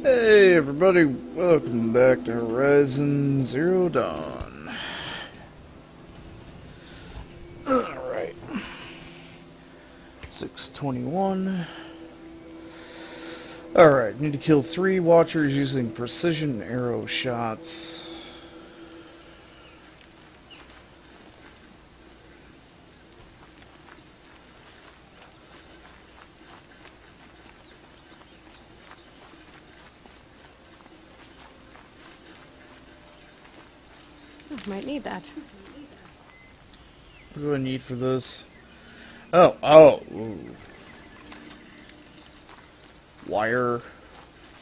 Hey everybody, welcome back to Horizon Zero Dawn. Alright. 621. Alright, need to kill 3 Watchers using precision arrow shots. Might need that. What do I need for this? Oh. Ooh. Wire,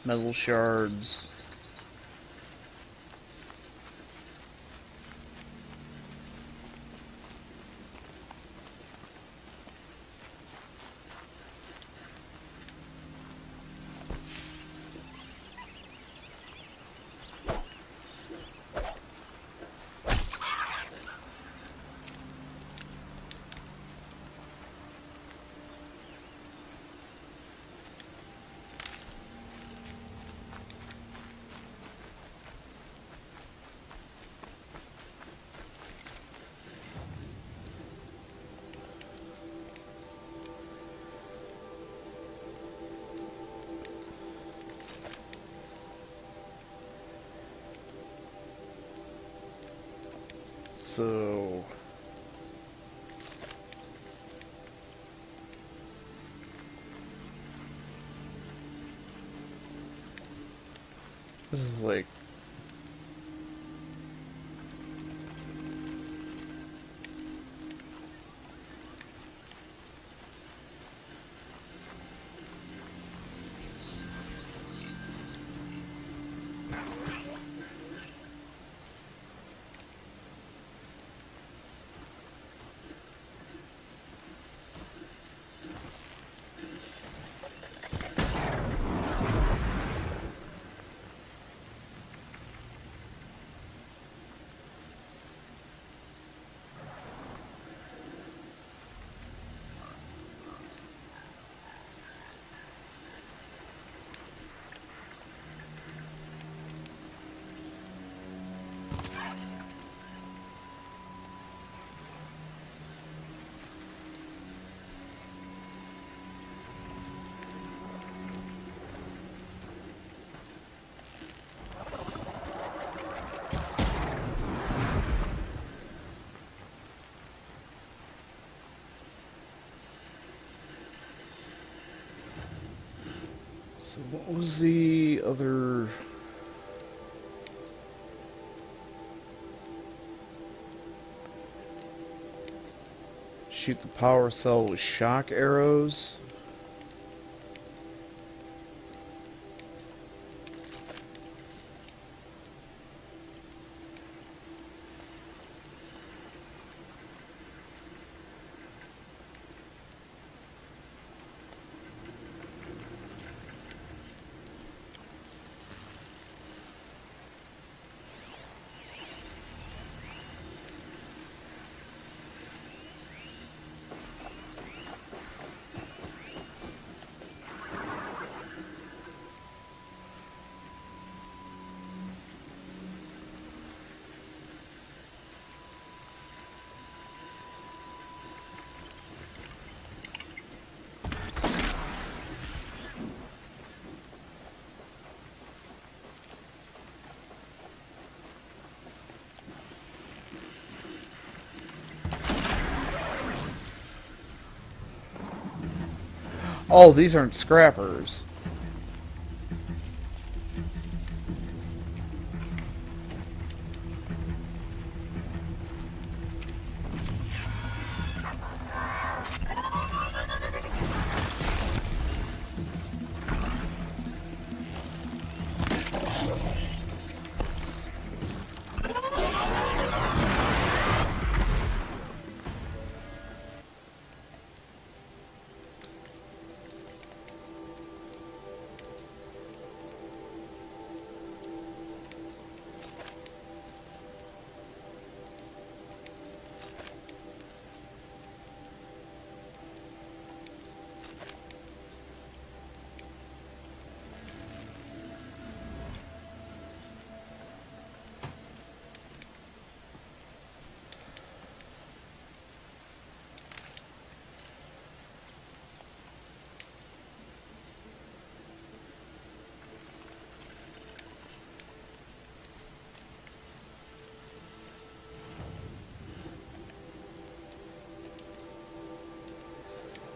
metal shards. So this is like so what was the other? Shoot the power cell with shock arrows. Oh, these aren't scrappers.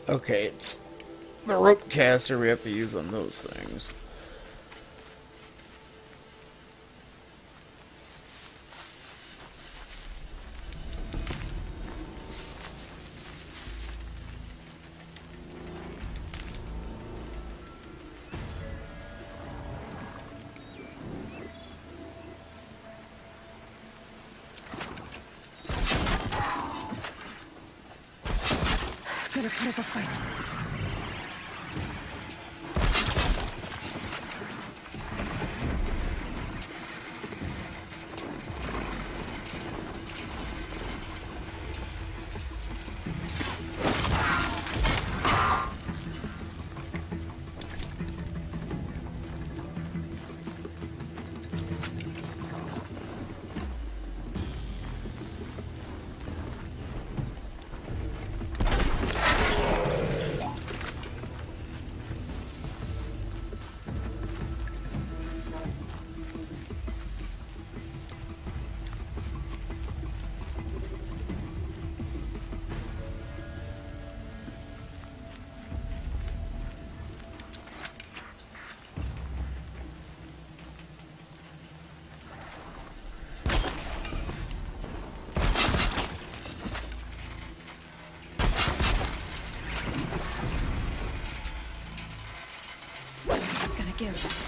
Okay, it's the rope caster we have to use on those things. Gotta put up a fight. It's gonna give.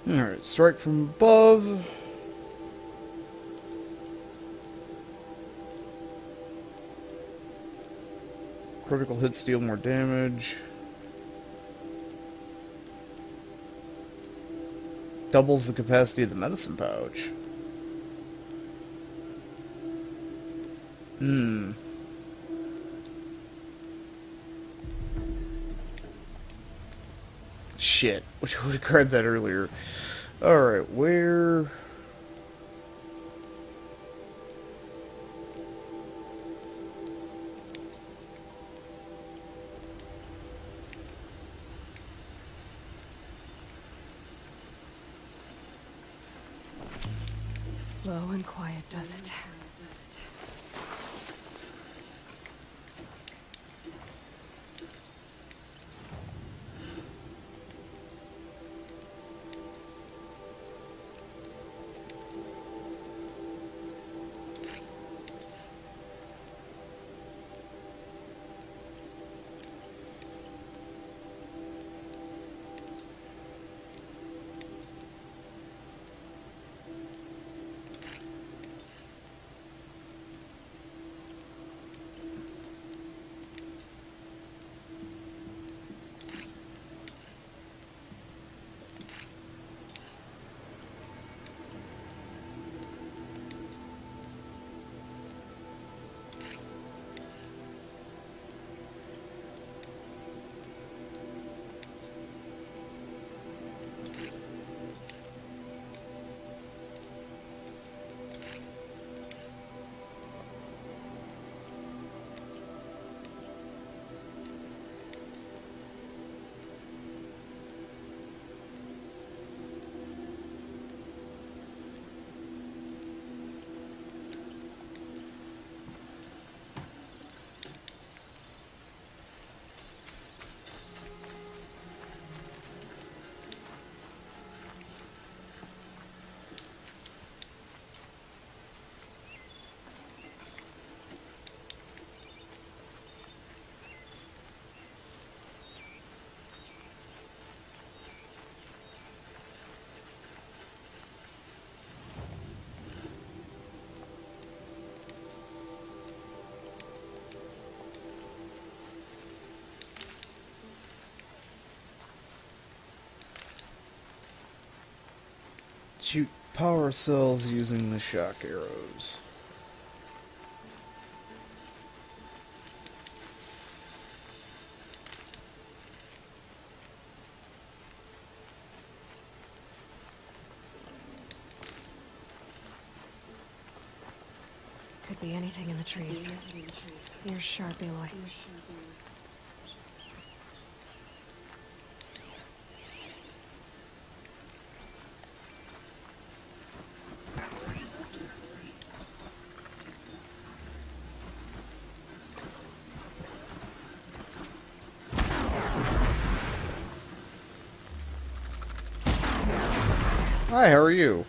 Alright, strike from above. Critical hits deal more damage. Doubles the capacity of the medicine pouch. Shit. Wish I would have grabbed that earlier. Alright, where... Slow and quiet does it. Shoot power cells using the shock arrows. Could be anything in the trees. Here's Sharp Aloy. Hi, how are you?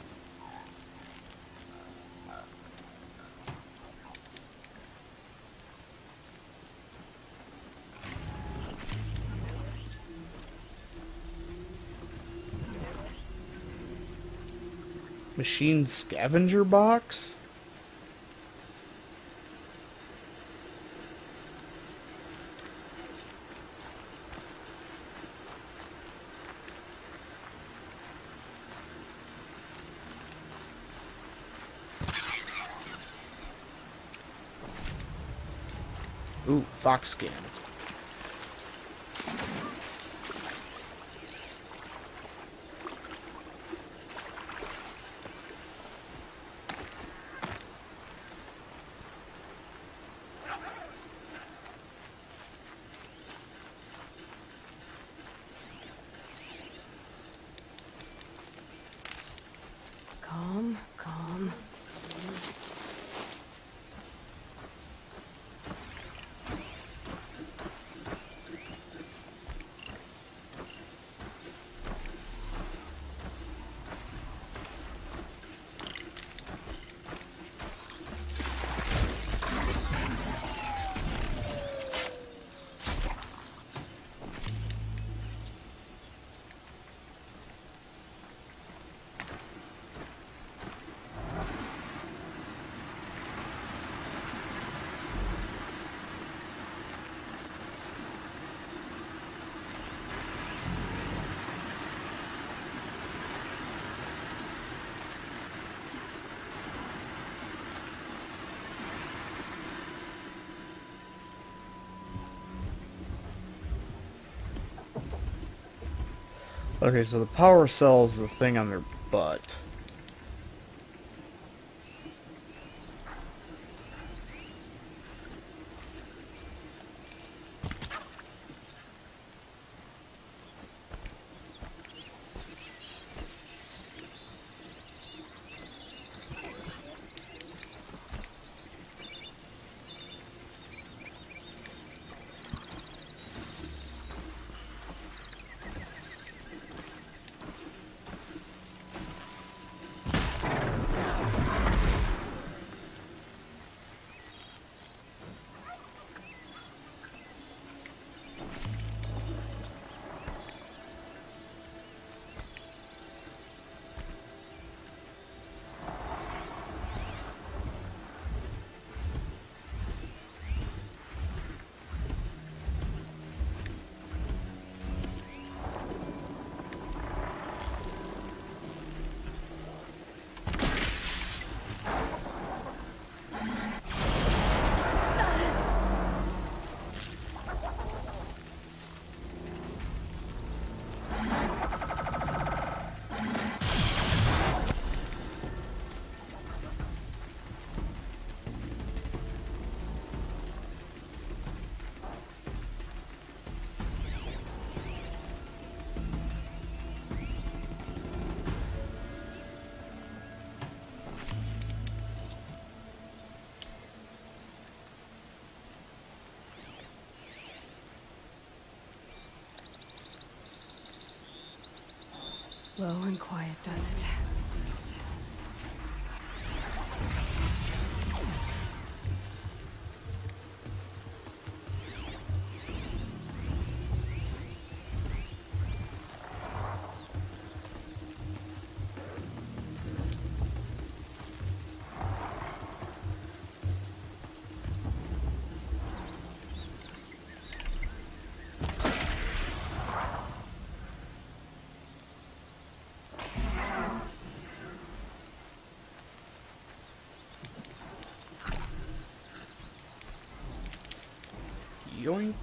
Machine scavenger box? Ooh, fox skin. Calm, calm. Okay, so the power cell is the thing on their butt. Low and quiet does it. Yoink.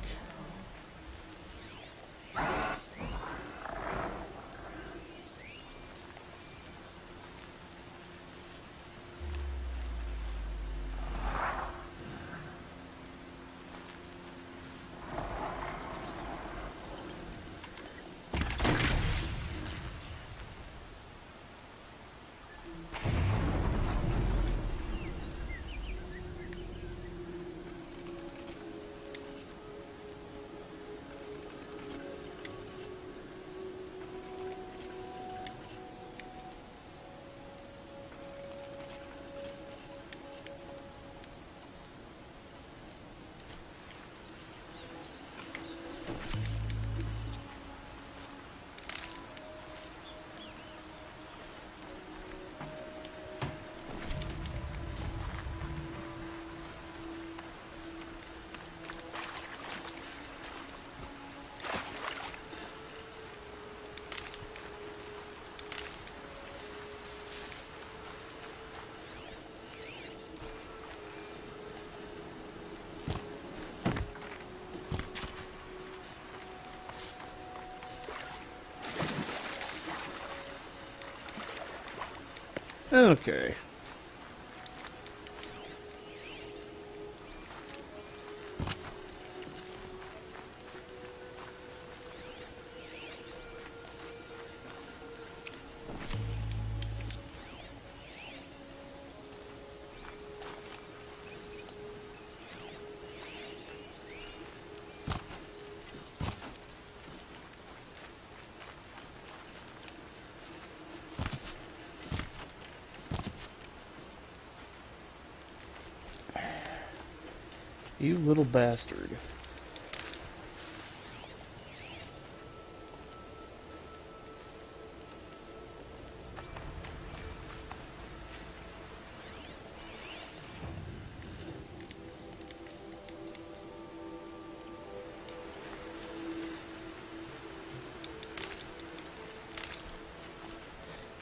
Okay. You little bastard.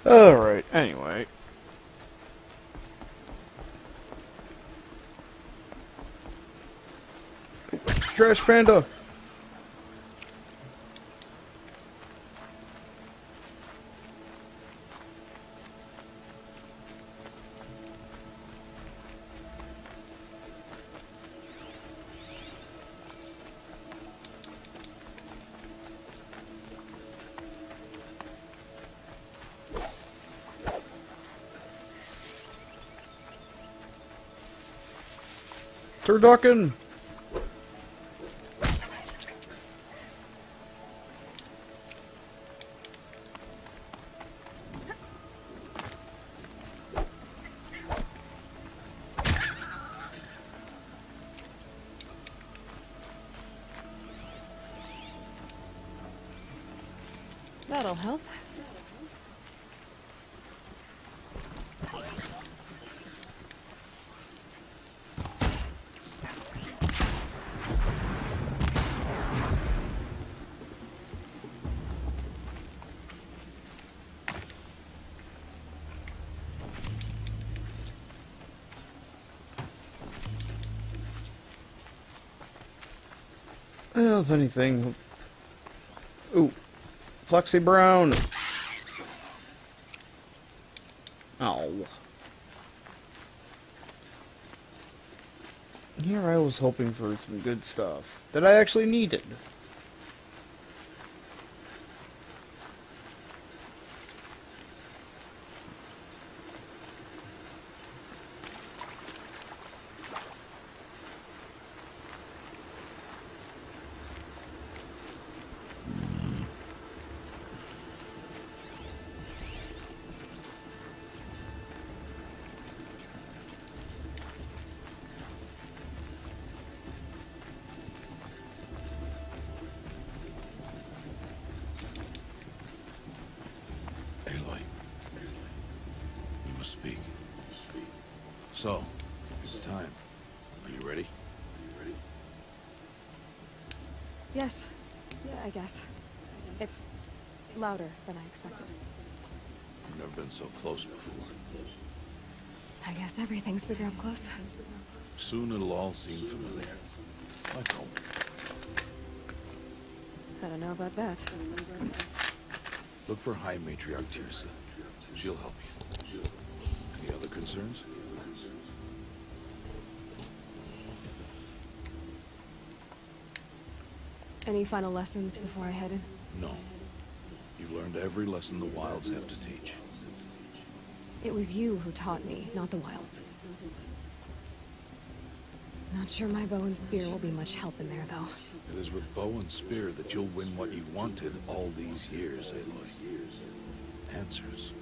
Alright, anyway. Trash Panda! Turducken! That'll help. Well, if anything... Ooh. Flexi Brown! Oh. Here I was hoping for some good stuff that I actually needed. So, it's time. Are you ready? Yes. Yeah, I guess. It's louder than I expected. I've never been so close before. I guess everything's bigger up close. Soon it'll all seem familiar. Like home. I don't know about that. Look for High Matriarch Tirsa. She'll help you. Any other concerns? Any final lessons before I head in? No. You've learned every lesson the Wilds have to teach. It was you who taught me, not the Wilds. Not sure my bow and spear will be much help in there, though. It is with bow and spear that you'll win what you've wanted all these years, Aloy. Answers.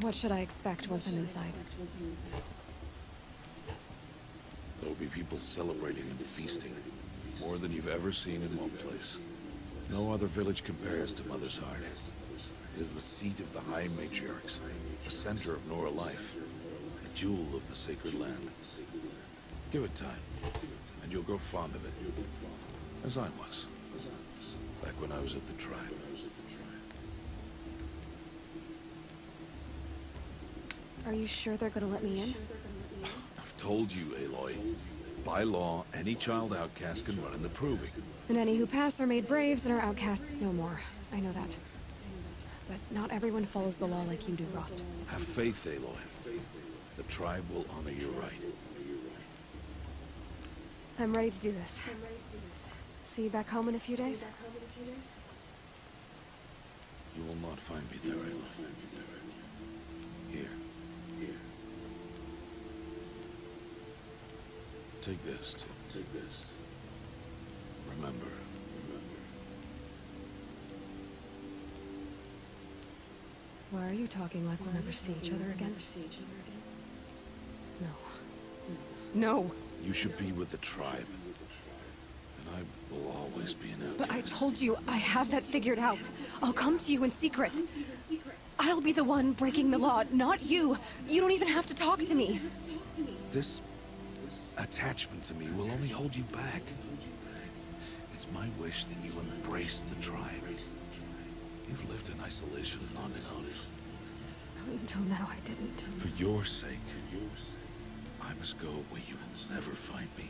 What should I expect once I'm inside? There will be people celebrating and feasting. More than you've ever seen in one place. No other village compares to Mother's Heart. It is the seat of the High Matriarchs, the center of Nora life, a jewel of the sacred land. Give it time, and you'll grow fond of it. As I was, back when I was at the tribe. Are you sure they're gonna let me in? I've told you, Aloy. By law, any child outcast can run in the proving. And any who pass are made braves and are outcasts no more. I know that. But not everyone follows the law like you do, Rost. Have faith, Aloy. The tribe will honor your right. I'm ready to do this. See you back home in a few days? You will not find me there, Aloy. Here. Take this, too. Remember. Why are you talking like we'll never see each other again? No. No! You should be with the tribe. And I will always be an outcast. But I told you, I have that figured out. I'll come to you in secret. I'll be the one breaking the law, not you. You don't even have to talk to me. This attachment to me will only hold you back. It's my wish that you embrace the tribe. You've lived in isolation long enough. Until now, I didn't. For your sake, I must go where you will never find me.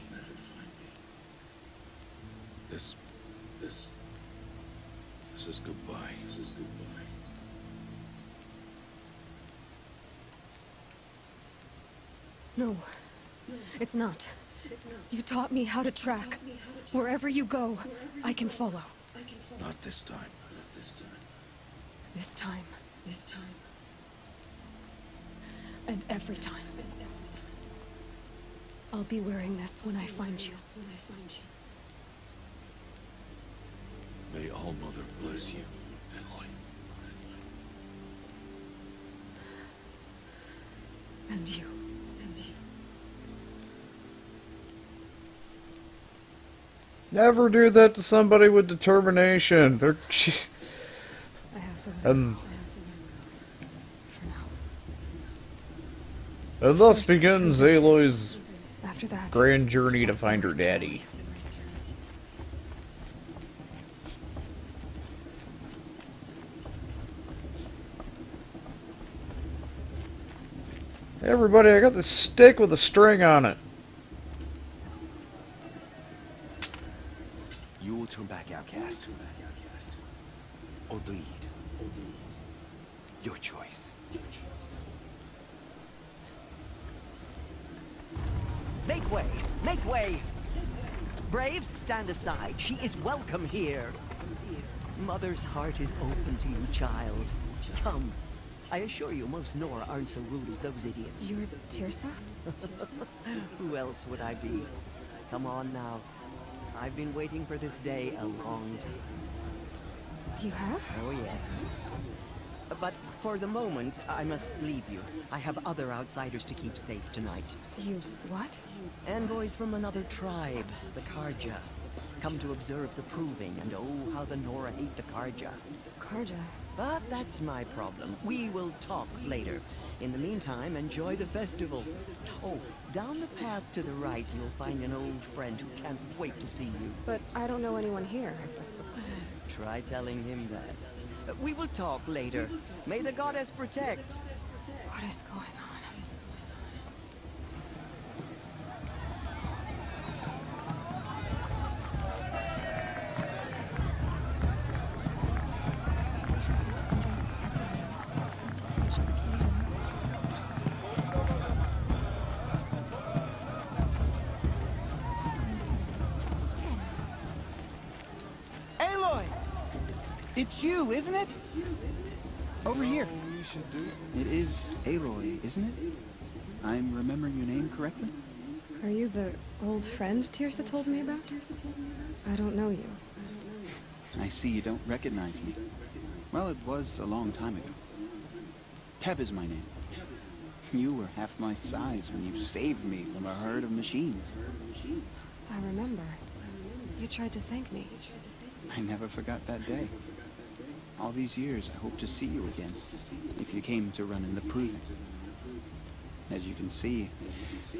This is goodbye. No, it's not. You taught me how to track. Wherever you go, I can follow. Not this time. This time. And every time. I'll be wearing this when I find you. May All Mother bless you, Aloy. And you. Never do that to somebody with determination. They're... I have to learn. For now. And thus begins Aloy's After that, grand journey to find her daddy. Hey everybody, I got this stick with a string on it. You will turn back, outcast. Or bleed. Your choice. Make way! Make way! Braves, stand aside. She is welcome here. Mother's heart is open to you, child. Come. I assure you, most Nora aren't so rude as those idiots. you're Tirsa? Who else would I be? Come on now. I've been waiting for this day a long time. You have? Oh, yes. But for the moment, I must leave you. I have other outsiders to keep safe tonight. You what? Envoys from another tribe, the Karja. Come to observe the proving, and oh, how the Nora hate the Karja. Karja. But that's my problem. We will talk later. In the meantime, enjoy the festival. Oh, down the path to the right, you'll find an old friend who can't wait to see you. But I don't know anyone here. Try telling him that. We will talk later. May the goddess protect. What is going on? It's you, isn't it? Over here. You should do. It is Aloy, isn't it? I'm remembering your name correctly? Are you the old friend Tirsa told me about? I don't know you. I see you don't recognize me. Well, it was a long time ago. Teb is my name. You were half my size when you saved me from a herd of machines. I remember. You tried to thank me. I never forgot that day. All these years, I hope to see you again, if you came to run in the Prix. As you can see,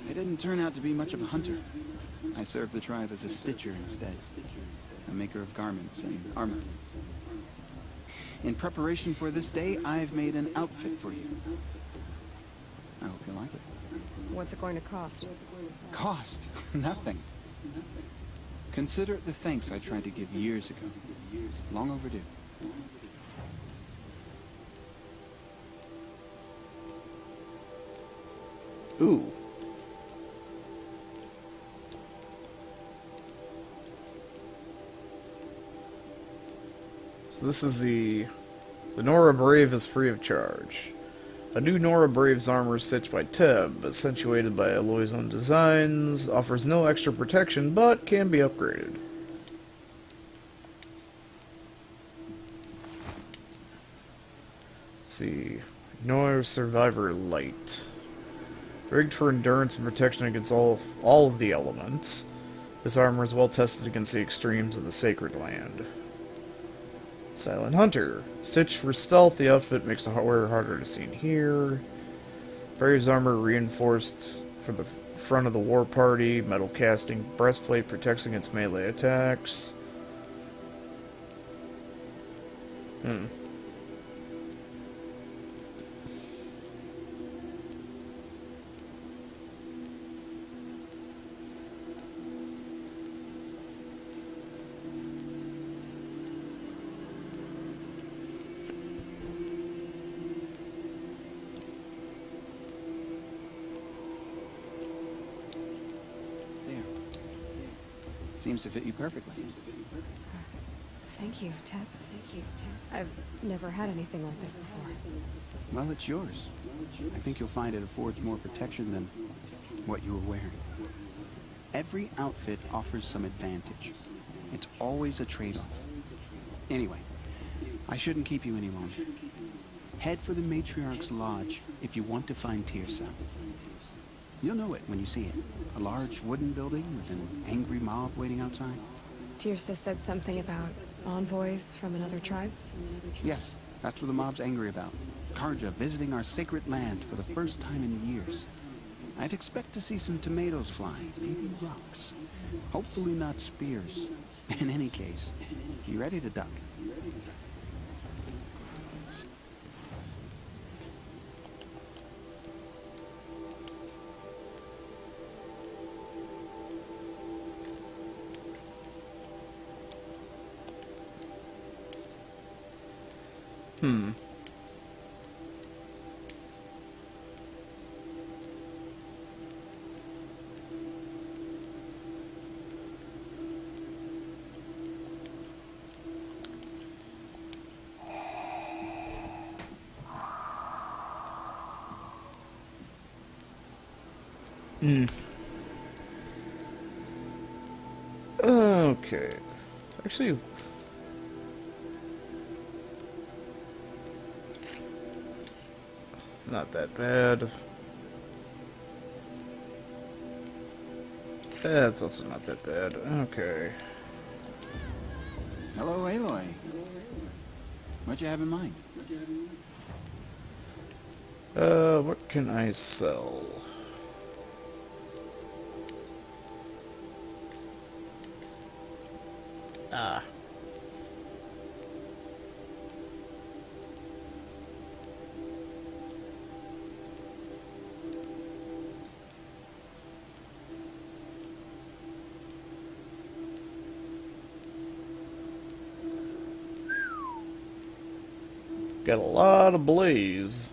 I didn't turn out to be much of a hunter. I served the tribe as a stitcher instead, a maker of garments and armor. In preparation for this day, I've made an outfit for you. I hope you like it. What's it going to cost? Cost? Nothing. Consider it the thanks I tried to give years ago. Long overdue. Ooh. So this is the Nora Brave is free of charge. A new Nora Brave's armor stitched by Teb, accentuated by Aloy's own designs, offers no extra protection, but can be upgraded. Let's see. Nora Survivor Light. Rigged for endurance and protection against all of the elements, this armor is well tested against the extremes of the Sacred Land. Silent Hunter. Stitched for stealth, the outfit makes the wearer harder to see and hear. Brave's armor reinforced for the front of the war party. Metal casting breastplate protects against melee attacks. There. Seems to fit you perfectly. Thank you, Teb. I've never had anything like this before. Well, it's yours. I think you'll find it affords more protection than what you were wearing. Every outfit offers some advantage. It's always a trade-off. Anyway, I shouldn't keep you any longer. Head for the Matriarch's Lodge if you want to find Tirsa. You'll know it when you see it. A large wooden building with an angry mob waiting outside. Tirsa said something about envoys from another tribe? Yes, that's what the mob's angry about. Carja visiting our sacred land for the first time in years. I'd expect to see some tomatoes flying, maybe rocks. Hopefully not spears. In any case, be ready to duck. Okay. Actually... not that bad. That's also not that bad. Okay. Hello, Aloy. What you have in mind? What can I sell? Ah. Got a lot of blaze.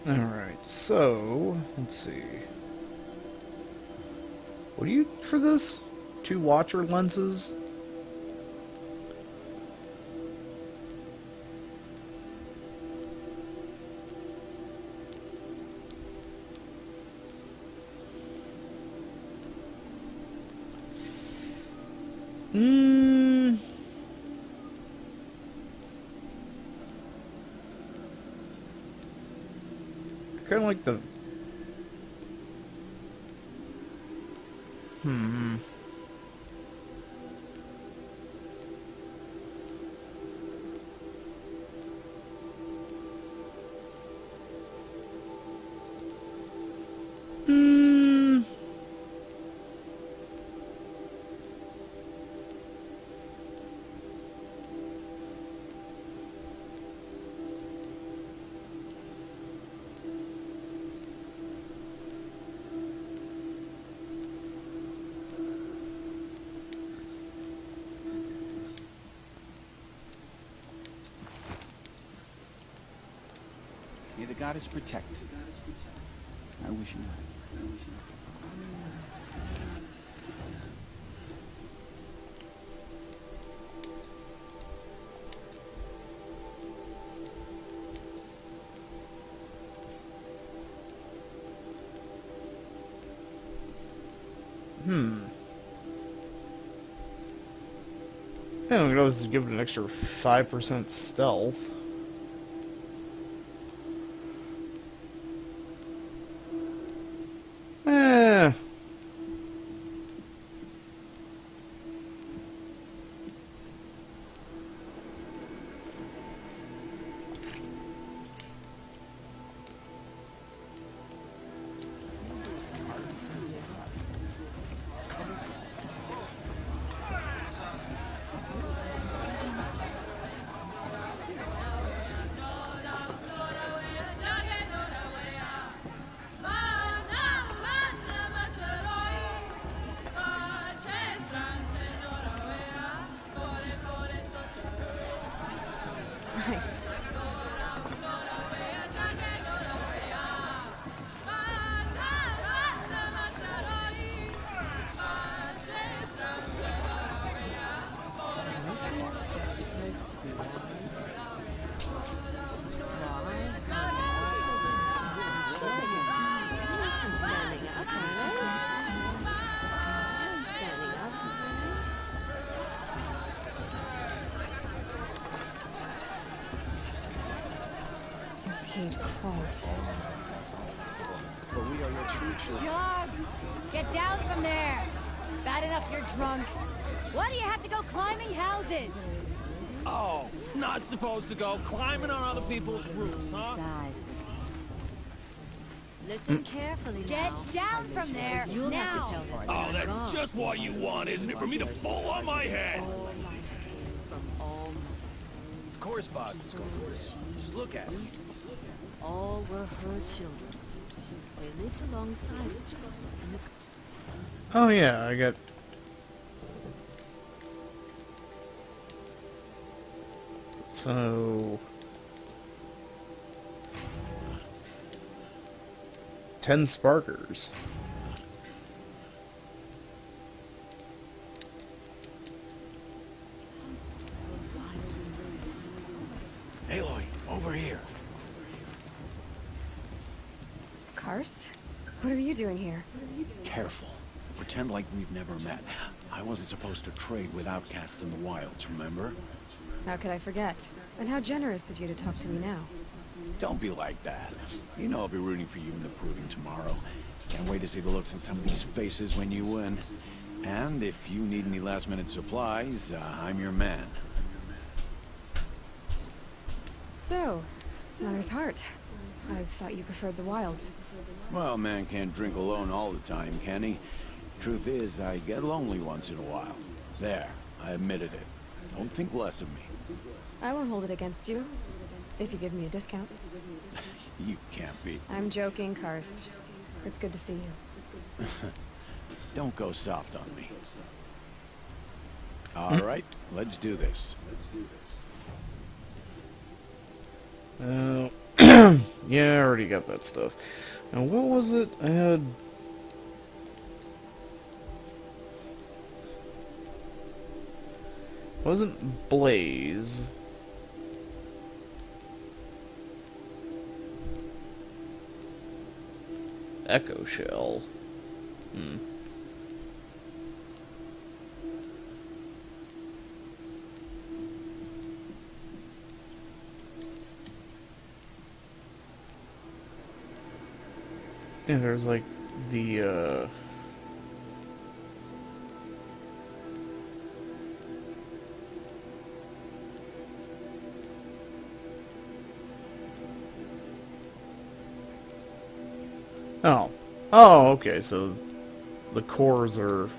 Alright, so, let's see. What do you need for this? 2 watcher lenses? Kind of like the... May the goddess protect. I wish you well. I don't know, to give it an extra 5% stealth. Nice. This heat crawls here. But we are your true children. Jog! Get down from there! Bad enough you're drunk. Why do you have to go climbing houses? Oh, not supposed to go climbing on other people's roofs, huh? Guys, listen carefully. Get down from there You'll now. have to tell this Oh, that's just what you want, isn't it? For me to fall on my head. Of course, boss. Let's go first. Just look at it. All were her children. They lived alongside each other. Oh yeah, I got... So... 10 sparkers. Aloy, over here. Karst? What are you doing here? Careful. Pretend like we've never met. I wasn't supposed to trade with outcasts in the wilds, remember? How could I forget? And how generous of you to talk to me now. Don't be like that. You know I'll be rooting for you in the proving tomorrow. Can't wait to see the looks on some of these faces when you win. And if you need any last-minute supplies, I'm your man. So, Mother's Heart. I thought you preferred the wilds. Well, man can't drink alone all the time, can he? Truth is, I get lonely once in a while. There, I admitted it. Don't think less of me. I won't hold it against you, if you give me a discount. You can't be. I'm joking, Karst. It's good to see you. Don't go soft on me. All right, let's do this. Yeah, I already got that stuff. Now, what was it? I had... It wasn't Blaze. Echo Shell. Yeah, there's like the Oh. Oh, okay, so the cores are...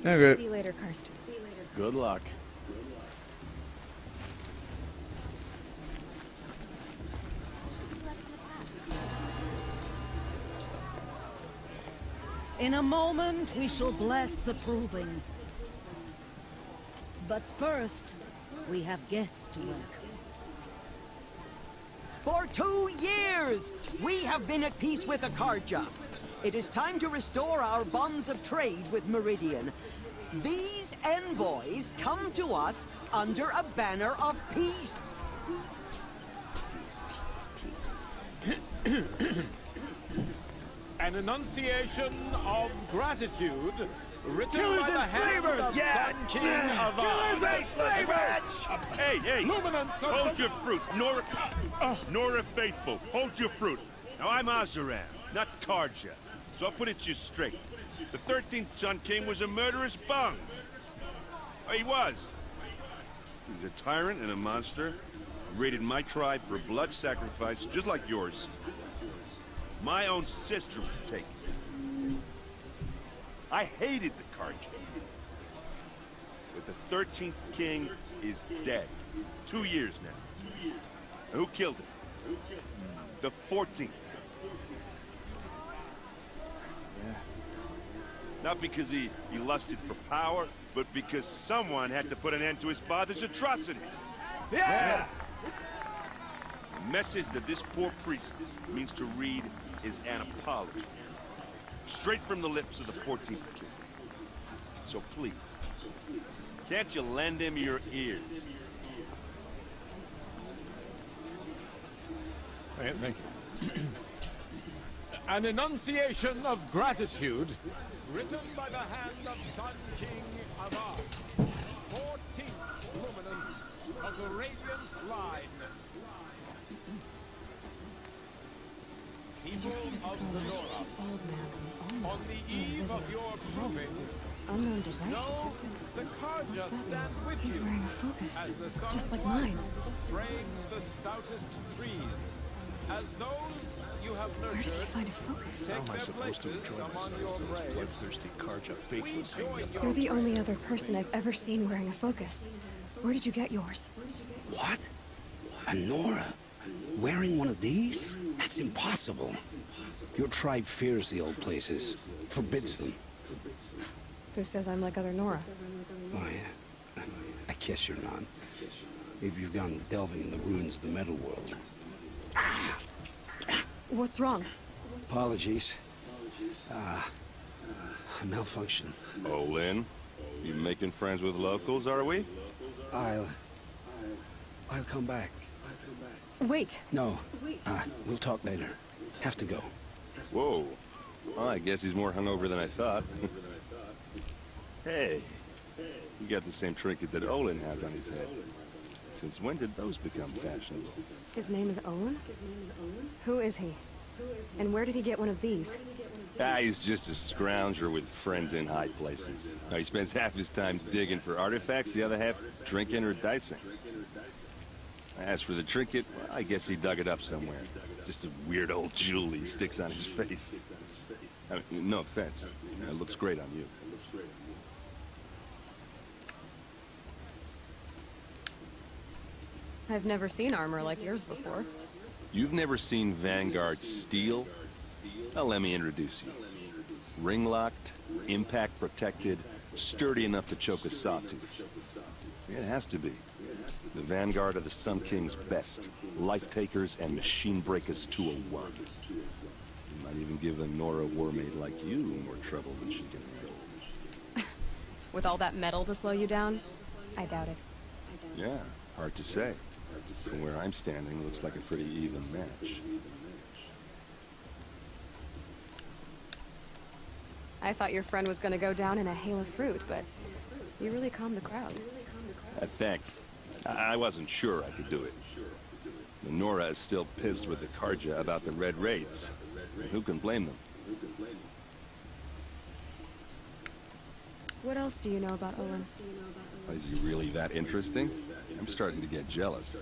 Okay. See you later, Karst. See you later. Good luck. In a moment, we shall bless the proving. But first, we have guests to welcome. For 2 years, we have been at peace with Akarja. It is time to restore our bonds of trade with Meridian. These envoys come to us under a banner of peace. An enunciation of gratitude written by the hand of Sun King of Hey, hey! Luminance of Hold your fruit, Nora Faithful. Hold your fruit. Now I'm Azaran, not Karja, so I'll put it to you straight. The 13th Sun King was a murderous bung. Oh, he was. He was a tyrant and a monster. He raided my tribe for blood sacrifice, just like yours. My own sister was taken. I hated the Karja. But the 13th king is dead. 2 years now. And who killed him? The 14th. Not because he lusted for power, but because someone had to put an end to his father's atrocities. Yeah! The message that this poor priest means to read is an apology. Straight from the lips of the 14th king. So please, can't you lend him your ears? Thank you. An enunciation of gratitude written by the hand of Sun King Avar, 14th luminance of the Radiant Line. People of the Nora, on the eve of your proving, Unknown device know detected. the Karja stand with He's you wearing a focus, as the sun just like mine. frames the stoutest trees, as those you have Where did he nurtured. find a focus? How am I supposed to enjoy myself? Bloodthirsty Karja faithless things. You're the only other person I've ever seen wearing a focus. Where did you get yours? What? A Nora? Wearing one of these? That's impossible. Your tribe fears the old places, forbids them. Who says I'm like other Nora? Oh, yeah. I guess you're not. Maybe you've gone delving in the ruins of the metal world. What's wrong? Apologies. A malfunction. Oh, Lynn, you making friends with locals, are we? I'll come back. Wait. No. We'll talk later. Have to go. Whoa. Well, I guess he's more hungover than I thought. Hey, you got the same trinket that Olin has on his head. Since when did those become fashionable? His name is Owen? Who is he? And where did he get one of these? He's just a scrounger with friends in high places. Now, he spends half his time digging for artifacts, the other half drinking or dicing. As for the trinket, well, I guess he dug it up somewhere. Just a weird old jewel he sticks on his face. I mean, no offense. It looks great on you. I've never seen armor like yours before. You've never seen Vanguard steel? Well, let me introduce you. Ring-locked, impact-protected, sturdy enough to choke a sawtooth. It has to be. The Vanguard are the Sun King's best. Life-takers and machine breakers to a one. You might even give a Nora Warmaid like you more trouble than she can handle. With all that metal to slow you down? I doubt it. Yeah, hard to say. From where I'm standing, looks like a pretty even match. I thought your friend was gonna go down in a hail of fruit, but you really calmed the crowd. Thanks. I wasn't sure I could do it. The Nora is still pissed with the Carja about the Red Raids. Who can blame them? What else do you know about Olin? Is he really that interesting? I'm starting to get jealous.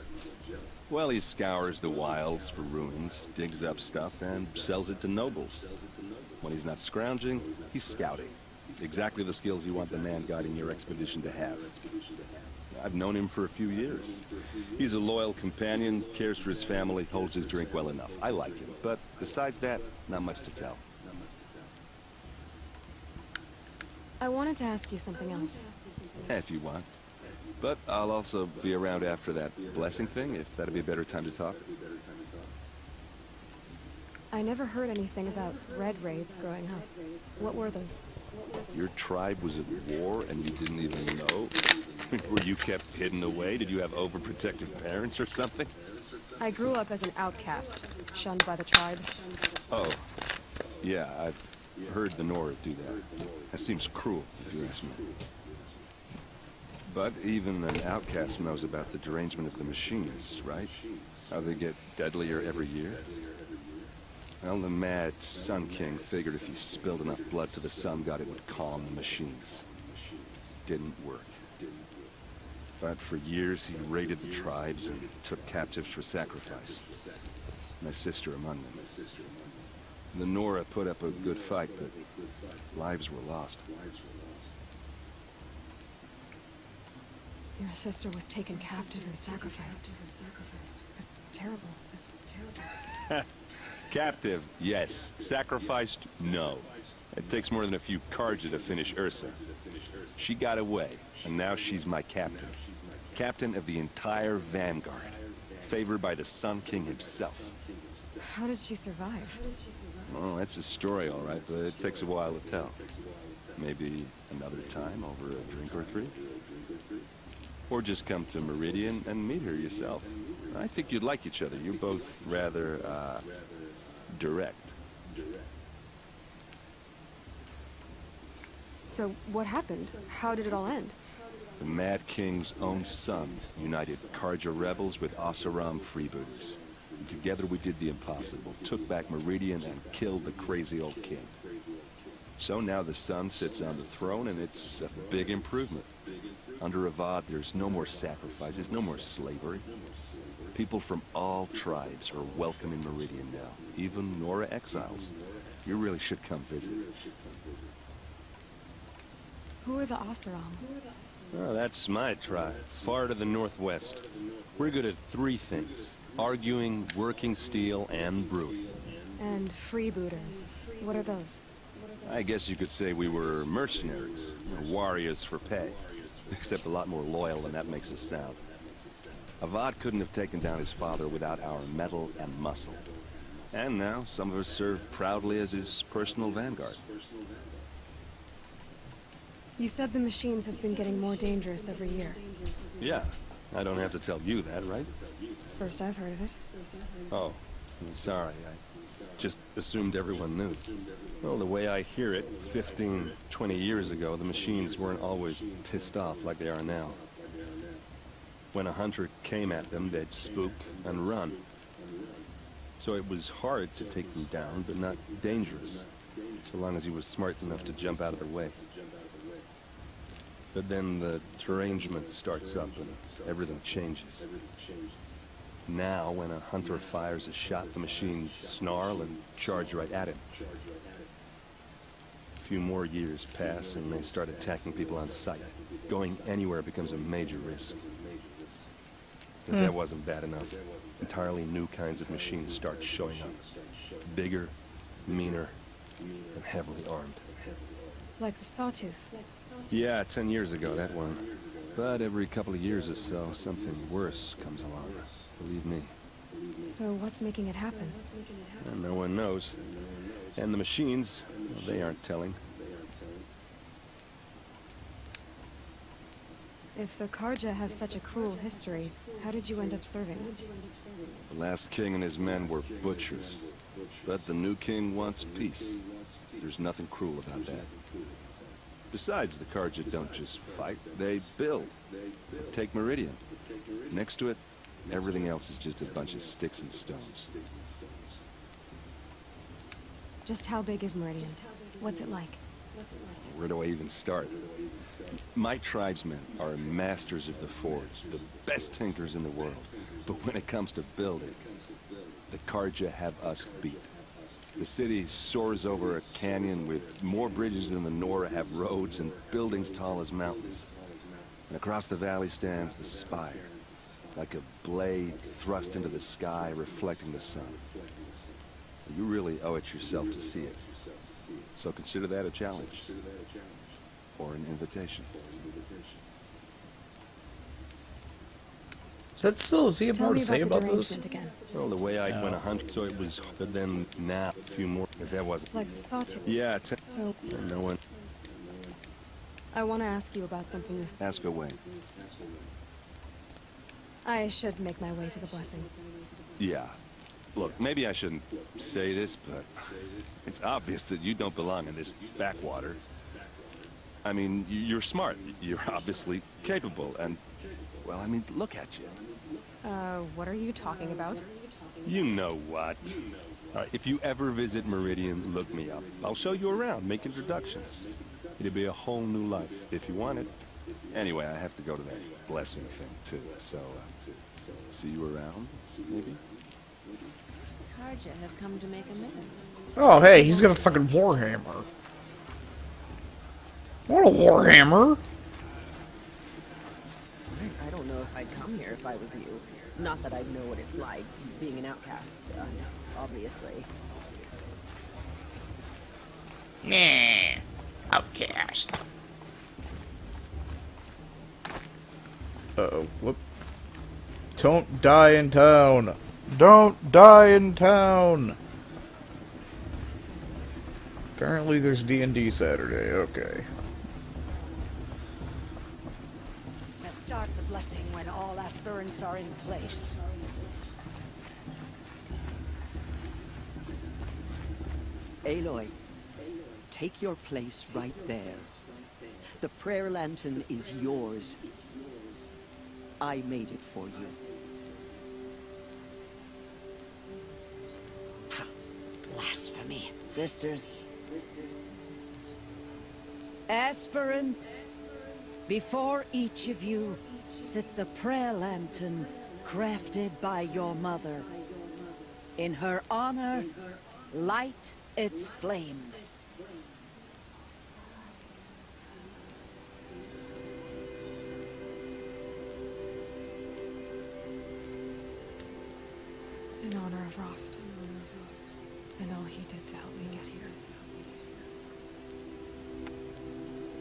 Well, he scours the wilds for ruins, digs up stuff, and sells it to nobles. When he's not scrounging, he's scouting. Exactly the skills you want the man guiding your expedition to have. I've known him for a few years. He's a loyal companion, cares for his family, holds his drink well enough. I like him, but besides that, not much to tell. I wanted to ask you something else. If you want. But I'll also be around after that blessing thing, if that'd be a better time to talk. I never heard anything about Red Raids growing up. What were those? Your tribe was at war and you didn't even know? Were you kept hidden away? Did you have overprotective parents or something? I grew up as an outcast, shunned by the tribe. Oh, yeah, I've heard the Nora do that. That seems cruel, if you ask me. But even an outcast knows about the derangement of the machines, right? How they get deadlier every year? Well, the mad Sun King figured if he spilled enough blood to the Sun God, it would calm the machines. Didn't work. But for years, he raided the tribes and took captives for sacrifice. My sister among them. The Nora put up a good fight, but lives were lost. Your sister was taken captive and sacrificed. That's terrible. That's terrible. Captive, yes. Sacrificed, no. It takes more than a few Carja to finish Ursa. She got away, and now she's my captain. Captain of the entire Vanguard. Favored by the Sun King himself. How did she survive? Well, that's a story, all right, but it takes a while to tell. Maybe another time over a drink or three? Or just come to Meridian and meet her yourself. I think you'd like each other. You're both rather, direct. So, what happened? How did it all end? The Mad King's own son united Carja rebels with Oseram freebooters. And together we did the impossible, took back Meridian and killed the crazy old king. So now the son sits on the throne and it's a big improvement. Under Avad, there's no more sacrifices, no more slavery. People from all tribes are welcome in Meridian now, even Nora exiles. You really should come visit. Who are the Oseram? Oh, that's my tribe, far to the northwest. We're good at three things: arguing, working steel, and brewing. And freebooters. What are those? I guess you could say we were mercenaries, or warriors for pay. Except a lot more loyal than that makes us sound. Avad couldn't have taken down his father without our metal and muscle. And now, some of us serve proudly as his personal vanguard. You said the machines have been getting more dangerous every year. Yeah, I don't have to tell you that, right? First I've heard of it. Oh, I'm sorry. I just assumed everyone knew. Well, the way I hear it, 15, 20 years ago, the machines weren't always pissed off like they are now. When a hunter came at them, they'd spook and run. So it was hard to take them down, but not dangerous, so long as he was smart enough to jump out of the way. But then the derangement starts up and everything changes. Now, when a hunter fires a shot, the machines snarl and charge right at him. A few more years pass and they start attacking people on sight. Going anywhere becomes a major risk. If that wasn't bad enough, entirely new kinds of machines start showing up. Bigger, meaner, and heavily armed. Like the Sawtooth. Yeah, 10 years ago, that one. But every couple of years or so, something worse comes along. Believe me. So what's making it happen? And no one knows. And the machines, well, they aren't telling. If the Karja have such a cruel history, how did you end up serving? The last king and his men were butchers. But the new king wants peace. There's nothing cruel about that. Besides, the Karja don't just fight, they build. Take Meridian. Next to it, everything else is just a bunch of sticks and stones. Just how big is Meridian? What's it like? Where do I even start? My tribesmen are masters of the forge, the best tinkers in the world. But when it comes to building, the Karja have us beat. The city soars over a canyon with more bridges than the Nora have roads and buildings tall as mountains. And across the valley stands the spire, like a blade thrust into the sky reflecting the sun. You really owe it yourself to see it. So consider that a challenge. Or an invitation. Is that still, does he have more to say about those? Well, the way I went 100, so it was, but then now a few more, if that wasn't. Like the Sawtooth? Yeah, so, no one. I want to ask you about something this... Ask away. I should make my way to the blessing. Yeah. Look, maybe I shouldn't say this, but it's obvious that you don't belong in this backwater. I mean, you're smart. You're obviously capable, and, well, I mean, look at you. What are you talking about? You know what. If you ever visit Meridian, look me up. I'll show you around, make introductions. It'll be a whole new life, if you want it. Anyway, I have to go to that blessing thing, too, so, see you around, maybe? Karja have come to make amends. Oh, hey, he's got a fucking warhammer. What a warhammer! I don't know if I'd come here if I was you. Not that I know what it's like, being an outcast, obviously. Yeah, outcast. Uh-oh, whoop. Don't die in town! Don't die in town! Apparently there's D&D Saturday, okay. Start the blessing when all aspirants are in place. Aloy, take your place right there. The prayer lantern is yours. I made it for you. Blasphemy. Sisters. Aspirants, before each of you sits a prayer lantern crafted by your mother. In her honor, light its flame. In honor of Rost. And all he did to help me get here.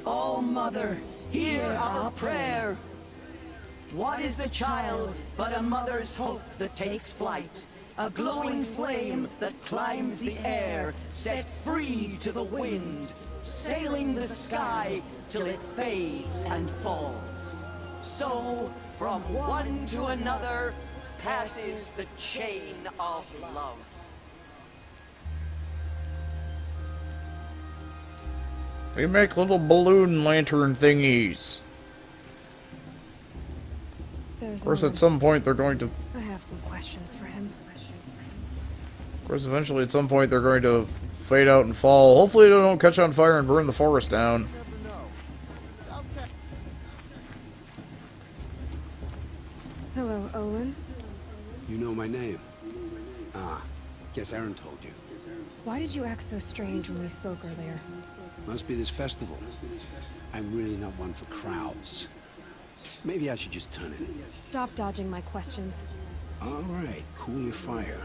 All Mother, hear our prayer. What is the child but a mother's hope that takes flight? A glowing flame that climbs the air, set free to the wind, sailing the sky till it fades and falls. So, from one to another, passes the chain of love. We make little balloon lantern thingies. Of course, at some point they're going to... I have some questions for him. Of course, eventually at some point they're going to fade out and fall. Hopefully they don't catch on fire and burn the forest down. Hello, Olin. You know my name? Ah, guess Aaron told you. Why did you act so strange when we spoke earlier? Must be this festival. I'm really not one for crowds. Maybe I should just turn in. Stop dodging my questions. All right, cool your fire.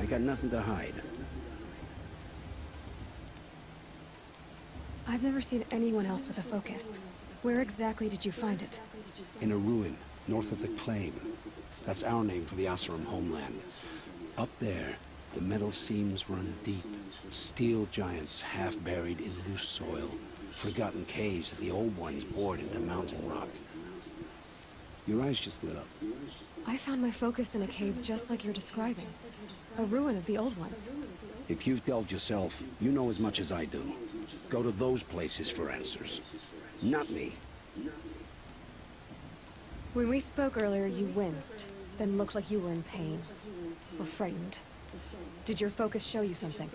I got nothing to hide. I've never seen anyone else with a focus. Where exactly did you find it? In a ruin, north of the Claim. That's our name for the Oseram homeland. Up there, the metal seams run deep. Steel giants half buried in loose soil. Forgotten caves that the old ones bored into mountain rock. Your eyes just lit up. I found my focus in a cave just like you're describing. A ruin of the old ones. If you've delved yourself, you know as much as I do. Go to those places for answers. Not me. When we spoke earlier, you winced, then looked like you were in pain. Or frightened. Did your focus show you something?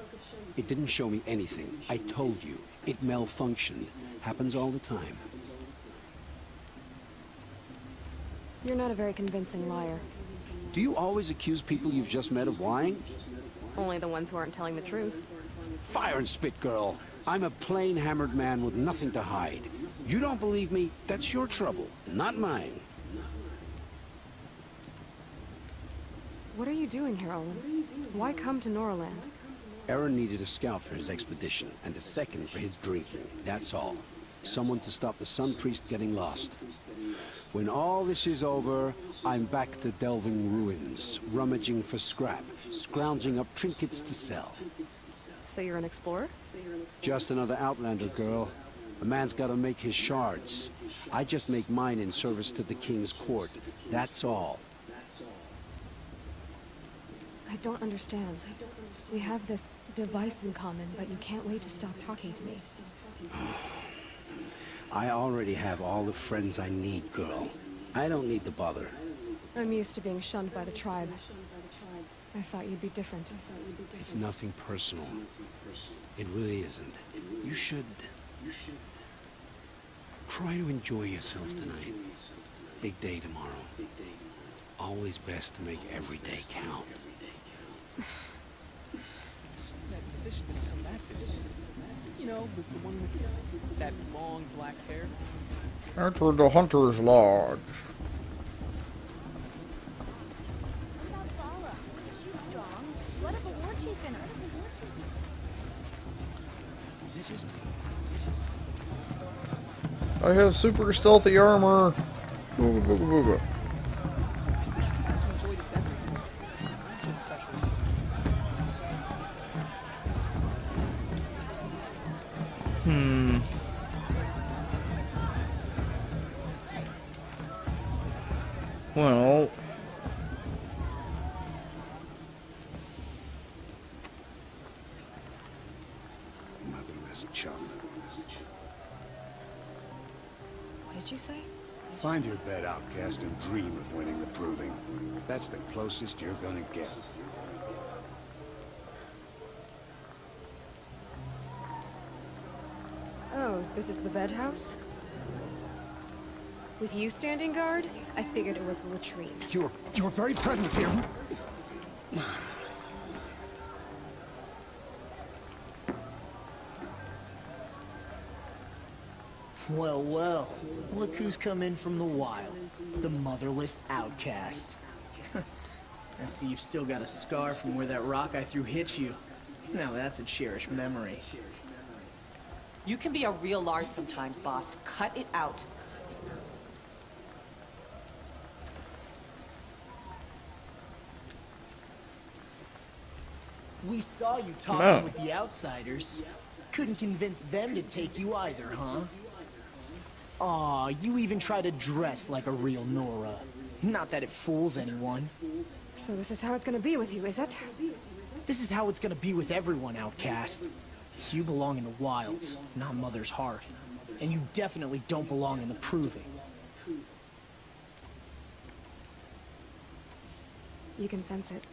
It didn't show me anything. I told you. It malfunctioned. Happens all the time. You're not a very convincing liar. Do you always accuse people you've just met of lying? Only the ones who aren't telling the truth. Fire and spit, girl. I'm a plain hammered man with nothing to hide. You don't believe me? That's your trouble, not mine. What are you doing here, Olin? Why come to Noraland? Aaron needed a scout for his expedition, and a second for his drinking. That's all. Someone to stop the Sun Priest getting lost. When all this is over, I'm back to delving ruins, rummaging for scrap, scrounging up trinkets to sell. So you're an explorer? Just another Outlander, girl. A man's gotta make his shards. I just make mine in service to the King's court. That's all. I don't understand. We have this device in common, but you can't wait to stop talking to me. I already have all the friends I need, girl. I don't need the bother. I'm used to being shunned by the tribe. I thought you'd be different. It's nothing personal. It really isn't. You should try to enjoy yourself tonight. Big day tomorrow. Always best to make every day count. That musician gonna come back this year. You know, the one with that long black hair. Enter the Hunter's Lodge. She's strong. What if a war chief in her? Is it just me? I have super stealthy armor. Booga booga booga. Well, Motherless chuff. What did you say? Find your bed, outcast, and dream of winning the proving. That's the closest you're gonna get. Oh, this is the bed house? With you standing guard, I figured it was the latrine. Your very presence here. Well, well, look who's come in from the wild. The motherless outcast. I see you've still got a scar from where that rock I threw hit you. Now that's a cherished memory. You can be a real lard sometimes, boss. Cut it out. We saw you talking with the outsiders. Couldn't convince them to take you either, huh? Aw, you even try to dress like a real Nora. Not that it fools anyone. So this is how it's gonna be with you, is it? This is how it's gonna be with everyone, outcast. You belong in the wilds, not Mother's Heart. And you definitely don't belong in the proving. You can sense it.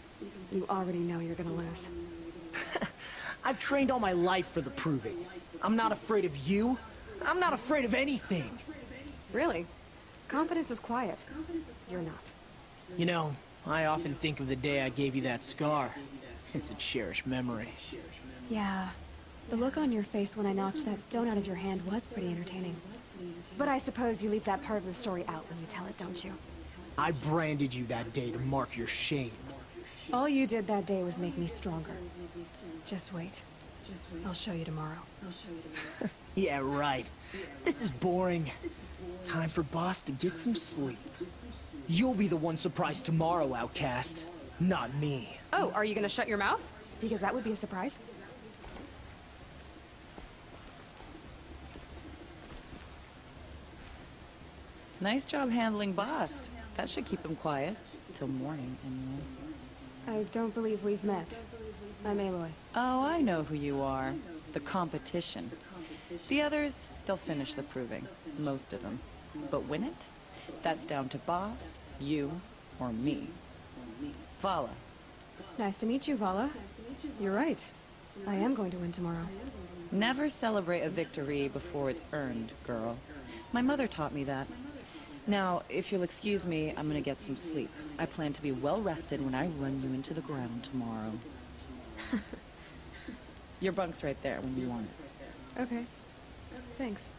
You already know you're gonna lose. I've trained all my life for the proving. I'm not afraid of you. I'm not afraid of anything. Really? Confidence is quiet. You're not. You know, I often think of the day I gave you that scar. It's a cherished memory. Yeah. The look on your face when I knocked that stone out of your hand was pretty entertaining. But I suppose you leave that part of the story out when you tell it, don't you? I branded you that day to mark your shame. All you did that day was make me stronger. Just wait. I'll show you tomorrow. Yeah, right. This is boring. Time for Boss to get some sleep. You'll be the one surprised tomorrow, Outcast. Not me. Oh, are you gonna shut your mouth? Because that would be a surprise. Nice job handling Bast. That should keep him quiet. Till morning, anyway. I don't believe we've met. I'm Aloy. Oh, I know who you are. The competition. The others, they'll finish the proving. Most of them. But win it? That's down to Bast, you, or me. Vala. Nice to meet you, Vala. You're right. I am going to win tomorrow. Never celebrate a victory before it's earned, girl. My mother taught me that. Now, if you'll excuse me, I'm gonna get some sleep. I plan to be well rested when I run you into the ground tomorrow. Your bunk's right there when you want it. Okay. Thanks.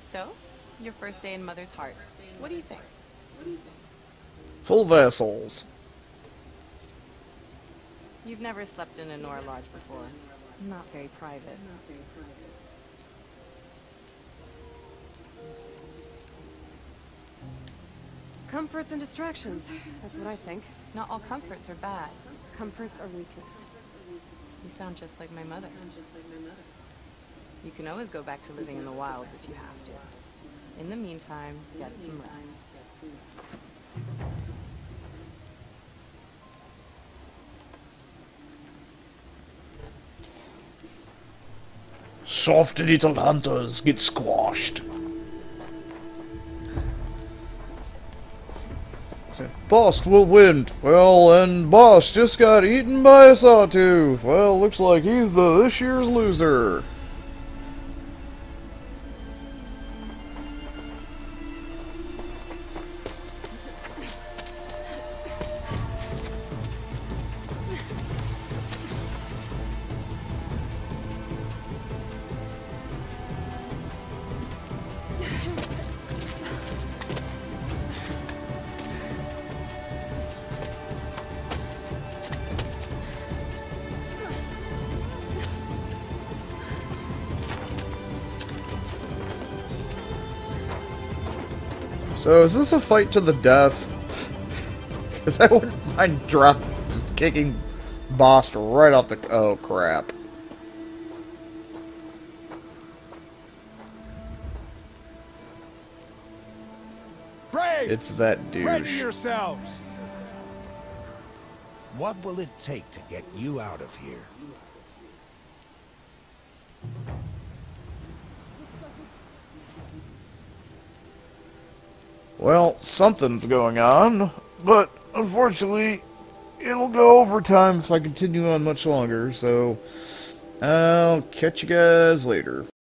So, your first day in Mother's Heart. What do you think? Full vessels. You've never slept in a Nora lodge before. Not very private. Comforts and distractions. That's what I think. Not all comforts are bad. Comforts are weakness. You sound just like my mother. You can always go back to living in the wilds if you have to. In the meantime, get some rest. Soft little hunters get squashed. Boss will win. Well, and Boss just got eaten by a sawtooth. Well, looks like he's this year's loser. So, is this a fight to the death? Because I wouldn't mind kicking Boss right off the... Oh, crap. Brave! It's that douche. Ready yourselves! What will it take to get you out of here? Well, something's going on, but unfortunately, it'll go overtime if I continue on much longer, so I'll catch you guys later.